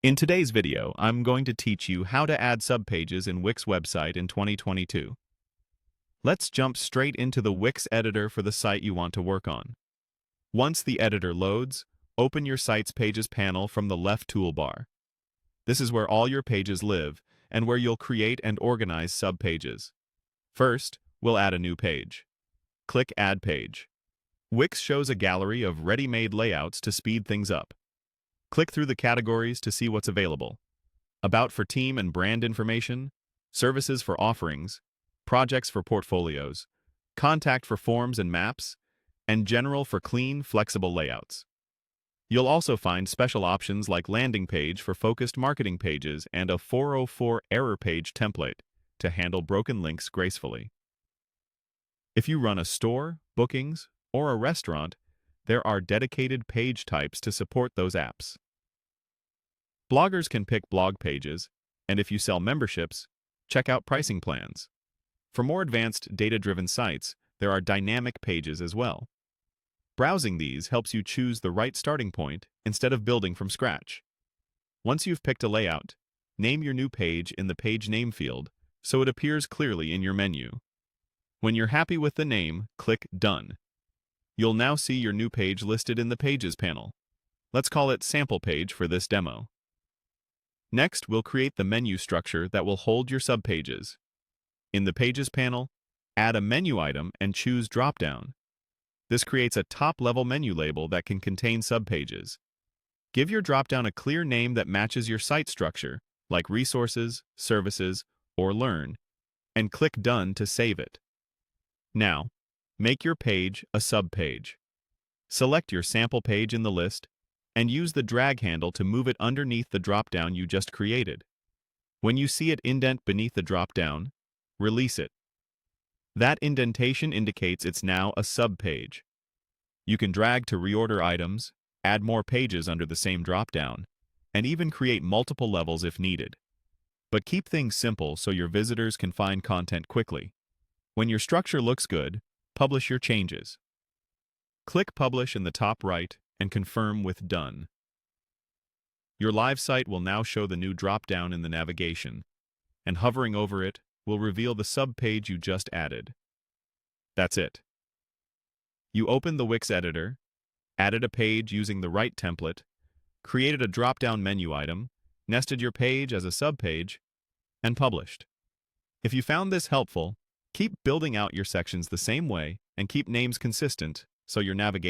In today's video, I'm going to teach you how to add subpages in Wix website in 2022. Let's jump straight into the Wix editor for the site you want to work on. Once the editor loads, open your site's Pages panel from the left toolbar. This is where all your pages live and where you'll create and organize subpages. First, we'll add a new page. Click Add Page. Wix shows a gallery of ready-made layouts to speed things up. Click through the categories to see what's available. About for team and brand information, services for offerings, projects for portfolios, contact for forms and maps, and general for clean, flexible layouts. You'll also find special options like landing page for focused marketing pages and a 404 error page template to handle broken links gracefully. If you run a store, bookings, or a restaurant, there are dedicated page types to support those apps. Bloggers can pick blog pages, and if you sell memberships, check out pricing plans. For more advanced data-driven sites, there are dynamic pages as well. Browsing these helps you choose the right starting point instead of building from scratch. Once you've picked a layout, name your new page in the page name field so it appears clearly in your menu. When you're happy with the name, click Done. You'll now see your new page listed in the Pages panel. Let's call it Sample Page for this demo. Next, we'll create the menu structure that will hold your subpages. In the Pages panel, add a menu item and choose Dropdown. This creates a top-level menu label that can contain subpages. Give your dropdown a clear name that matches your site structure, like Resources, Services, or Learn, and click Done to save it. Now, make your page a subpage. Select your sample page in the list and use the drag handle to move it underneath the dropdown you just created. When you see it indent beneath the dropdown, release it. That indentation indicates it's now a subpage. You can drag to reorder items, add more pages under the same dropdown, and even create multiple levels if needed. But keep things simple so your visitors can find content quickly. When your structure looks good, publish your changes. Click Publish in the top right and confirm with Done. Your live site will now show the new drop-down in the navigation, and hovering over it will reveal the subpage you just added. That's it. You opened the Wix editor, added a page using the right template, created a drop-down menu item, nested your page as a subpage, and published. If you found this helpful, keep building out your sections the same way and keep names consistent so your navigation